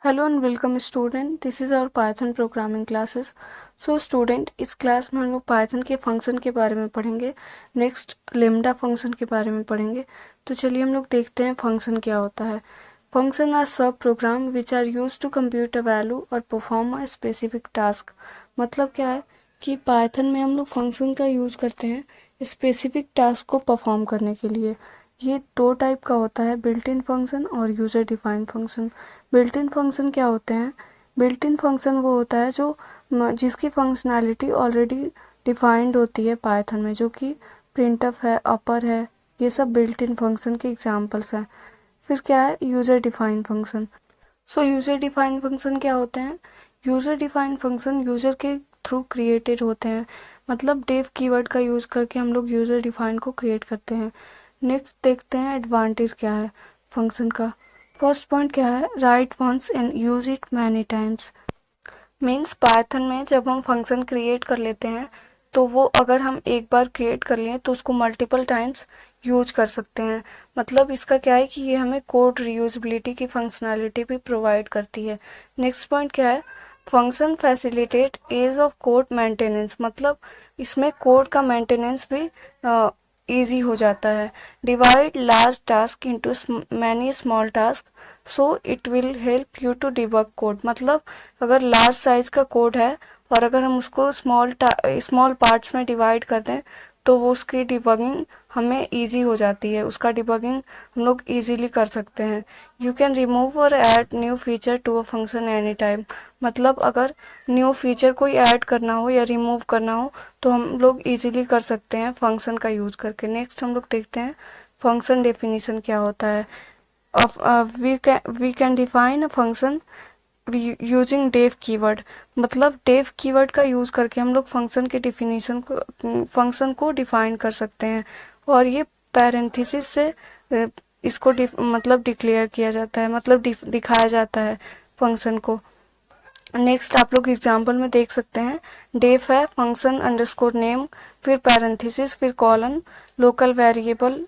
Hello and welcome student, this is our Python programming classes. So student, इस class में हम लोग Python के फंक्शन के बारे में पढ़ेंगे। नेक्स्ट लेमडा फंक्शन के बारे में पढ़ेंगे। तो चलिए हम लोग देखते हैं फंक्शन क्या होता है। Function are sub program which are use to compute a value और परफॉर्म अ स्पेसिफिक टास्क। मतलब क्या है कि पाइथन में हम लोग फंक्शन का यूज करते हैं स्पेसिफिक टास्क को परफॉर्म करने के लिए। ये दो टाइप का होता है, बिल्ट इन फंक्शन और user defined function. Built in function क्या होते हैं? बिल्ट इन फंक्शन वो होता है जो जिसकी फंक्शनैलिटी ऑलरेडी डिफाइंड होती है पाइथन में, जो कि प्रिंटफ है, अपर है। ये सब बिल्ट इन फंक्शन के एग्जांपल्स हैं। फिर क्या है यूजर डिफाइंड फंक्शन। सो यूजर डिफाइंड फंक्शन क्या होते हैं? यूजर डिफाइंड फंक्शन यूजर के थ्रू क्रिएटेड होते हैं। मतलब डेफ कीवर्ड का यूज करके हम लोग यूजर डिफाइंड को क्रिएट करते हैं। नेक्स्ट देखते हैं एडवांटेज क्या है फंक्शन का। फर्स्ट पॉइंट क्या है? Write once and use it many times. Means Python में जब हम फंक्शन क्रिएट कर लेते हैं तो वो अगर हम एक बार क्रिएट कर लें तो उसको मल्टीपल टाइम्स यूज कर सकते हैं। मतलब इसका क्या है कि ये हमें कोड रीयूजेबिलिटी की फंक्शनैलिटी भी प्रोवाइड करती है। नेक्स्ट पॉइंट क्या है? Function facilitate ease of code maintenance. मतलब इसमें कोड का मेंटेनेंस भी ईजी हो जाता है। Divide large task into many small task so it will help you to debug code. मतलब अगर लार्ज साइज का कोड है और अगर हम उसको स्मॉल पार्ट्स में डिवाइड कर दें तो वो उसकी डिबगिंग हमें इजी हो जाती है। उसका डिबगिंग हम लोग इजीली कर सकते हैं। यू कैन रिमूव और add new feature to a function any time. मतलब अगर न्यू फीचर कोई ऐड करना हो या रिमूव करना हो तो हम लोग इजीली कर सकते हैं फंक्शन का यूज करके। नेक्स्ट हम लोग देखते हैं फंक्शन डेफिनेशन क्या होता है। We can define a function using def keyword. मतलब डेफ कीवर्ड का यूज करके हम लोग फंक्शन को डिफाइन कर सकते हैं। और ये पैरेंथेसिस से इसको मतलब डिक्लेयर किया जाता है, मतलब दिखाया जाता है फंक्शन को। नेक्स्ट आप लोग एग्जाम्पल में देख सकते हैं, डेफ है फंक्शन अंडरस्कोर नेम, फिर पैरेंथेसिस, फिर कॉलन, लोकल वेरिएबल,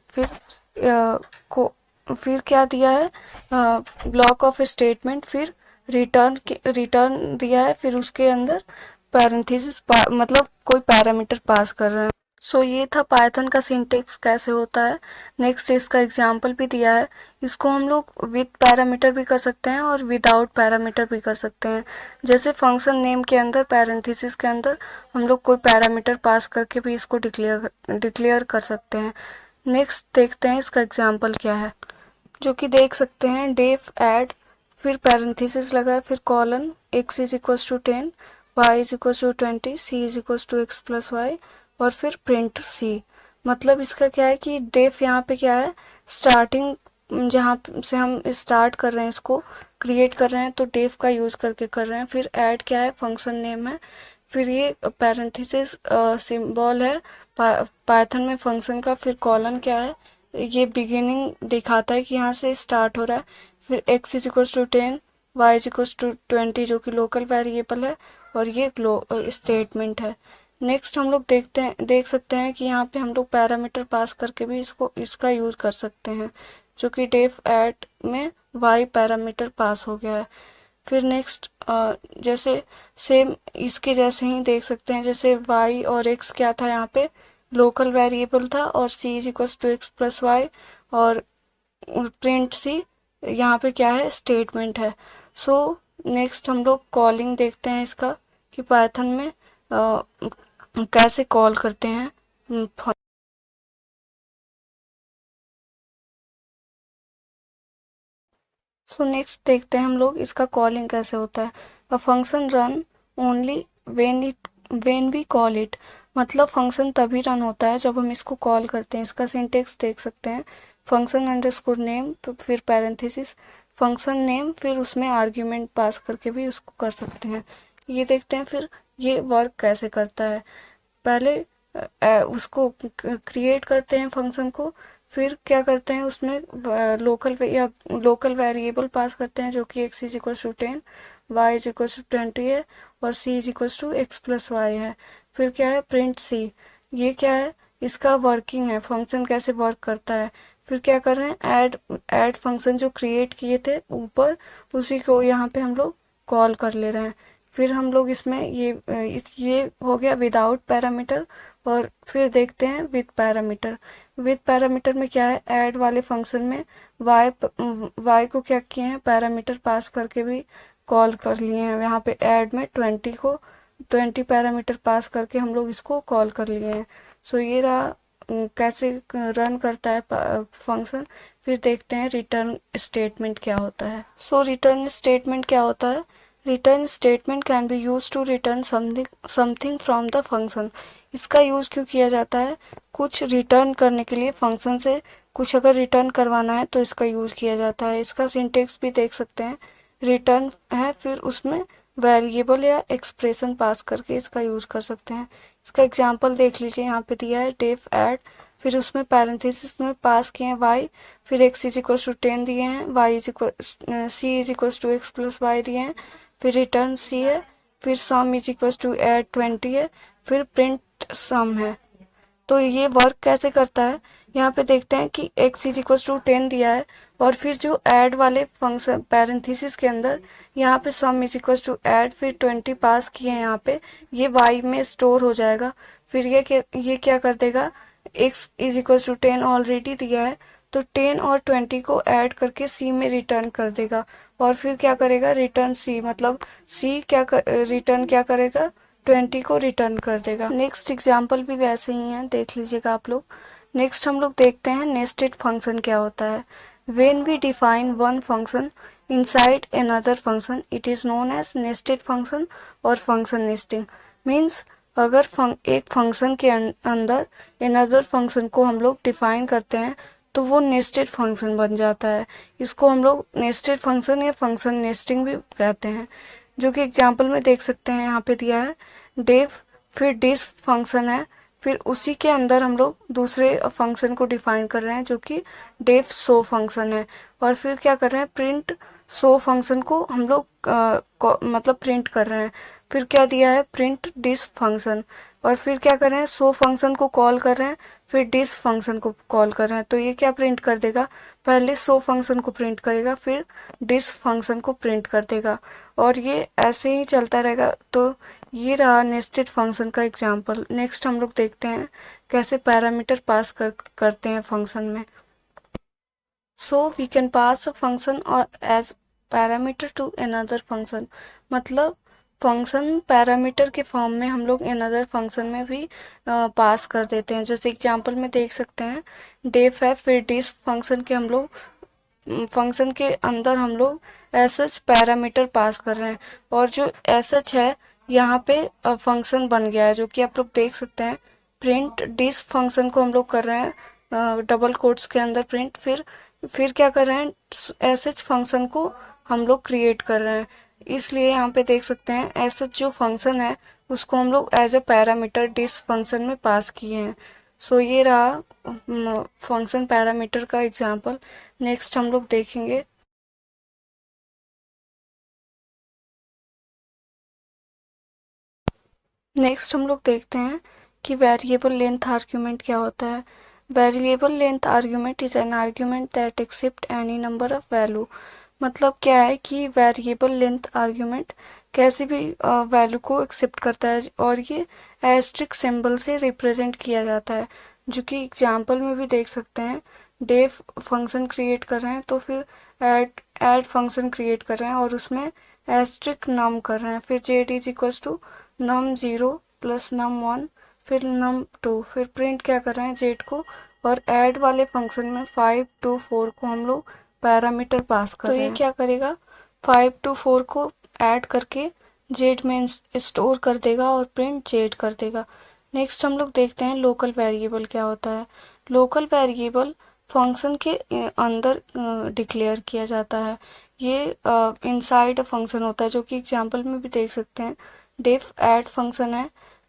फिर क्या दिया है, ब्लॉक ऑफ स्टेटमेंट, फिर रिटर्न दिया है, फिर उसके अंदर पैरेंथेसिस मतलब कोई पैरामीटर पास कर रहे हैं। सो ये था पाइथन का सिंटेक्स कैसे होता है। नेक्स्ट इसका एग्जाम्पल भी दिया है। इसको हम लोग विद पैरामीटर भी कर सकते हैं और विदाउट पैरामीटर भी कर सकते हैं। जैसे फंक्शन नेम के अंदर पैरेंथेसिस के अंदर हम लोग कोई पैरामीटर पास करके भी इसको डिक्लेयर कर सकते हैं। नेक्स्ट देखते हैं इसका एग्जाम्पल क्या है, जो कि देख सकते हैं डेफ ऐड, फिर पैरेंथेसिस लगा है, फिर colon, x is equal to 10, y is equal to 20, c is equal to x plus y, और फिर प्रिंट c। मतलब इसका क्या है कि डेफ यहाँ पे क्या है, स्टार्टिंग जहाँ से हम स्टार्ट कर रहे हैं, इसको क्रिएट कर रहे हैं तो डेफ का यूज करके कर रहे हैं। फिर ऐड क्या है, फंक्शन नेम है। फिर ये पैरेंथेसिस सिंबल है पाइथन में फंक्शन का। फिर कॉलन क्या है, ये बिगिनिंग दिखाता है कि यहाँ से स्टार्ट हो रहा है। फिर x is equal to 10, y is equal to 20 जो कि लोकल वेरिएबल है, और ये स्टेटमेंट है। नेक्स्ट हम लोग देख सकते हैं कि यहाँ पे हम लोग पैरामीटर पास करके भी इसका यूज कर सकते हैं, जो कि डेफ ऐड में y पैरामीटर पास हो गया है। फिर नेक्स्ट जैसे सेम इसके जैसे ही देख सकते हैं, जैसे y और x क्या था, यहाँ पे लोकल वेरिएबल था, और c is equal to x plus y, और प्रिंट c यहाँ पे क्या है, स्टेटमेंट है। सो नेक्स्ट हम लोग कॉलिंग देखते हैं इसका, कि पाइथन में कैसे कॉल करते हैं। सो नेक्स्ट देखते हैं हम लोग इसका कॉलिंग कैसे होता है। A function run only when we call it. मतलब फंक्शन तभी रन होता है जब हम इसको कॉल करते हैं। इसका सिंटेक्स देख सकते हैं, फंक्शन अंडरस्कोर नेम, फिर पैरेंथेसिस, फंक्शन नेम, फिर उसमें आर्ग्यूमेंट पास करके भी उसको कर सकते हैं। ये देखते हैं फिर ये वर्क कैसे करता है। पहले उसको क्रिएट करते हैं फंक्शन को, फिर क्या करते हैं उसमें लोकल वेरिएबल पास करते हैं, जो कि x is equal to 10, y is equal to 20 है, और c is equal to x plus y है। फिर क्या है, प्रिंट c। ये क्या है, इसका वर्किंग है, फंक्शन कैसे वर्क करता है। फिर क्या कर रहे हैं, ऐड फंक्शन जो क्रिएट किए थे ऊपर, उसी को यहाँ पे हम लोग कॉल कर ले रहे हैं। फिर हम लोग इसमें ये हो गया विदाउट पैरामीटर। और फिर देखते हैं विद पैरामीटर। विद पैरामीटर में क्या है, ऐड वाले फंक्शन में y को क्या किए हैं, पैरामीटर पास करके भी कॉल कर लिए हैं। यहाँ पे ऐड में 20 पैरामीटर पास करके हम लोग इसको कॉल कर लिए हैं। सो ये रहा कैसे रन करता है फंक्शन। फिर देखते हैं रिटर्न स्टेटमेंट क्या होता है। सो रिटर्न स्टेटमेंट क्या होता है, return statement can be use to return something from the function. इसका यूज क्यों किया जाता है, कुछ रिटर्न करने के लिए, फंक्शन से कुछ अगर रिटर्न करवाना है तो इसका यूज किया जाता है। इसका सिंटेक्स भी देख सकते हैं, रिटर्न है, फिर उसमें वेरिएबल या एक्सप्रेशन पास करके इसका यूज कर सकते हैं। इसका एग्जांपल देख लीजिए, यहाँ पे दिया है डेफ ऐड, फिर उसमें पैरेंथेसिस में पास किए हैं y, फिर x इज इक्वल टू 10 दिए हैं, c is equal to x plus y दिए हैं, फिर रिटर्न c है, फिर sum is equal to add 20 है, फिर प्रिंट सम है। तो ये वर्क कैसे करता है, यहाँ पे देखते हैं कि x इज इक्वल टू 10 दिया है, और फिर जो ऐड वाले फंक्शन पैरेंथेसिस के अंदर यहाँ पे sum is equal to add, फिर 20 पास किए हैं, यहाँ पे ये y में स्टोर हो जाएगा। फिर ये क्या कर देगा, x is equal to 10 already दिया है, तो 10 और 20 को ऐड करके c में रिटर्न कर देगा। और फिर क्या करेगा, रिटर्न c, मतलब c रिटर्न क्या करेगा, 20 को रिटर्न कर देगा। नेक्स्ट एग्जाम्पल भी वैसे ही है, देख लीजिएगा आप लोग। नेक्स्ट हम लोग देखते हैं नेस्टेड फंक्शन क्या होता है। When we define one function inside another function it is known as nested function और फंक्शन नेस्टिंग। मीन्स अगर एक फंक्शन के अंदर अनदर फंक्शन को हम लोग डिफाइन करते हैं तो वो नेस्टेड फंक्शन बन जाता है। इसको हम लोग नेस्टेड फंक्शन या फंक्शन नेस्टिंग भी कहते हैं, जो कि एग्जाम्पल में देख सकते हैं। यहाँ पे दिया है डेफ, फिर डिस फंक्शन है, फिर उसी के अंदर हम लोग दूसरे फंक्शन को डिफाइन कर रहे हैं जो कि डेफ शो फंक्शन है। और फिर क्या कर रहे हैं, प्रिंट शो फंक्शन को हम लोग मतलब प्रिंट कर रहे हैं। फिर क्या दिया है, प्रिंट डिस फंक्शन, और फिर क्या कर रहे हैं, शो फंक्शन को कॉल कर रहे हैं, फिर डिस फंक्शन को कॉल कर रहे हैं। तो ये क्या प्रिंट कर देगा, पहले शो फंक्शन को प्रिंट करेगा, फिर डिस फंक्शन को प्रिंट कर देगा, और ये ऐसे ही चलता रहेगा। तो ये रहा नेस्टेड फंक्शन का एग्जाम्पल। नेक्स्ट हम लोग देखते हैं कैसे पैरामीटर पास करते हैं फंक्शन में। So we can pass a function और as parameter to another function, मतलब फंक्शन पैरामीटर के फॉर्म में हम लोग अनदर फंक्शन में भी पास कर देते हैं। जैसे एग्जांपल में देख सकते हैं डेफ है, फिर डिस फंक्शन के हम लोग फंक्शन के अंदर हम लोग एसएच पैरामीटर पास कर रहे हैं, और जो एसएच है यहाँ पे फंक्शन बन गया है, जो कि आप लोग देख सकते हैं। प्रिंट डिस फंक्शन को हम लोग कर रहे हैं डबल कोट्स के अंदर प्रिंट, फिर क्या कर रहे हैं, एसएच फंक्शन को हम लोग क्रिएट कर रहे हैं। इसलिए यहाँ पे देख सकते हैं एसएच जो फंक्शन है उसको हम लोग as a parameter this function में पास किए हैं। सो ये रहा फंक्शन पैरामीटर का एग्जांपल। नेक्स्ट हम लोग देखेंगे नेक्स्ट हम लोग देखते हैं कि वेरिएबल लेंथ आर्ग्यूमेंट क्या होता है। Variable length argument is an argument that accept any number of value. मतलब क्या है कि वेरिएबल लेंथ आर्ग्यूमेंट कैसे भी वैल्यू को एक्सेप्ट करता है, और ये एस्ट्रिक सिंबल से रिप्रेजेंट किया जाता है, जो कि एग्जांपल में भी देख सकते हैं। डेफ फंक्शन क्रिएट कर रहे हैं, तो फिर ऐड फंक्शन क्रिएट कर रहे हैं और उसमें एस्ट्रिक नम कर रहे हैं, फिर Z is equal to num 0 plus num 1, फिर नम 2, फिर प्रिंट क्या कर रहे हैं, जेड को, और ऐड वाले फंक्शन में 5 to 4 को हम लोग पैरामीटर पास कर रहे हैं। तो ये क्या करेगा, 5 to 4 को ऐड करके जेड में स्टोर कर देगा और प्रिंट जेड कर देगा। नेक्स्ट हम लोग देखते हैं लोकल वेरिएबल क्या होता है। लोकल वेरिएबल फंक्शन के अंदर डिक्लेयर किया जाता है। ये इनसाइड फंक्शन होता है, जो कि एग्जांपल में भी देख सकते हैं। डेफ ऐड फंक्शन है,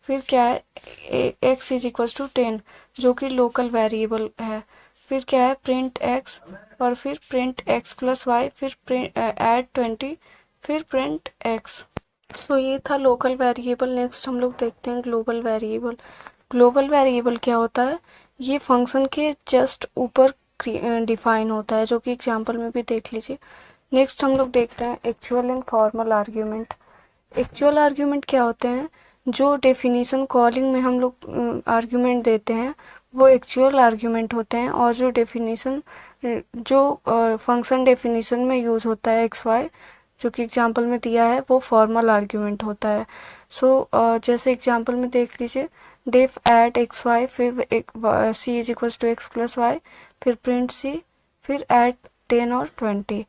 फिर क्या है x इज इक्वल टू 10, जो कि लोकल वेरिएबल है। फिर क्या है प्रिंट x, और फिर प्रिंट x प्लस वाई, फिर ऐड 20, फिर प्रिंट x। सो ये था लोकल वेरिएबल। नेक्स्ट हम लोग देखते हैं ग्लोबल वेरिएबल। ग्लोबल वेरिएबल क्या होता है, ये फंक्शन के जस्ट ऊपर डिफाइन होता है, जो कि एग्जाम्पल में भी देख लीजिए। नेक्स्ट हम लोग देखते हैं actual and formal argument. Actual argument क्या होते हैं? जो डेफिनेशन कॉलिंग में हम लोग आर्ग्यूमेंट देते हैं वो एक्चुअल आर्ग्यूमेंट होते हैं, और जो डेफिनेशन जो फंक्शन डेफिनेशन में यूज़ होता है एक्स वाई, जो कि एग्जांपल में दिया है, वो फॉर्मल आर्ग्यूमेंट होता है। जैसे एग्जांपल में देख लीजिए, डेफ एट एक्स वाई, फिर c is equals to x plus y, फिर प्रिंट सी, फिर एट 10 और 20।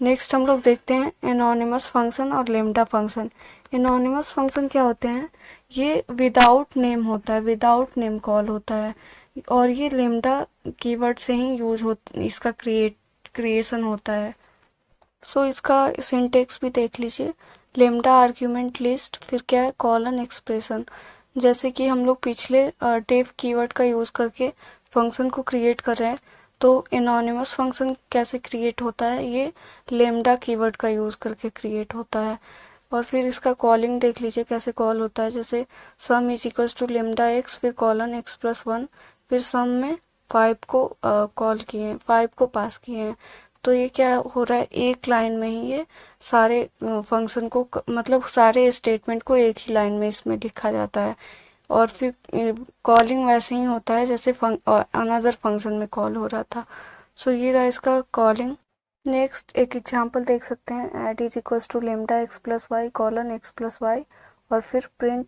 नेक्स्ट हम लोग देखते हैं एनोनिमस फंक्शन और लेम्डा फंक्शन। एनोनिमस फंक्शन क्या होते हैं? ये विदाउट नेम होता है, विदाउट नेम कॉल होता है, और ये लेम्डा कीवर्ड से ही इसका क्रिएशन होता है। इसका सिंटेक्स भी देख लीजिए। लेम्डा आर्ग्यूमेंट लिस्ट, फिर क्या है, कॉलन एक्सप्रेशन। जैसे कि हम लोग पिछले डेफ कीवर्ड का यूज़ करके फंक्शन को क्रिएट कर रहे हैं, तो एनोनिमस फंक्शन कैसे क्रिएट होता है? ये लेम्डा कीवर्ड का यूज़ करके क्रिएट होता है। और फिर इसका कॉलिंग देख लीजिए कैसे कॉल होता है। जैसे sum is equals to lambda x, फिर कॉलन एक्स प्लस 1, फिर सम में 5 को कॉल किए हैं, 5 को पास किए हैं। तो ये क्या हो रहा है, एक लाइन में ही ये सारे फंक्शन को मतलब सारे स्टेटमेंट को एक ही लाइन में इसमें लिखा जाता है। और फिर कॉलिंग वैसे ही होता है जैसे अनदर फंक्शन में कॉल हो रहा था। ये रहा इसका कॉलिंग। नेक्स्ट एक एग्जांपल देख सकते हैं, add is equals to lambda x plus y, colon x plus y, और फिर प्रिंट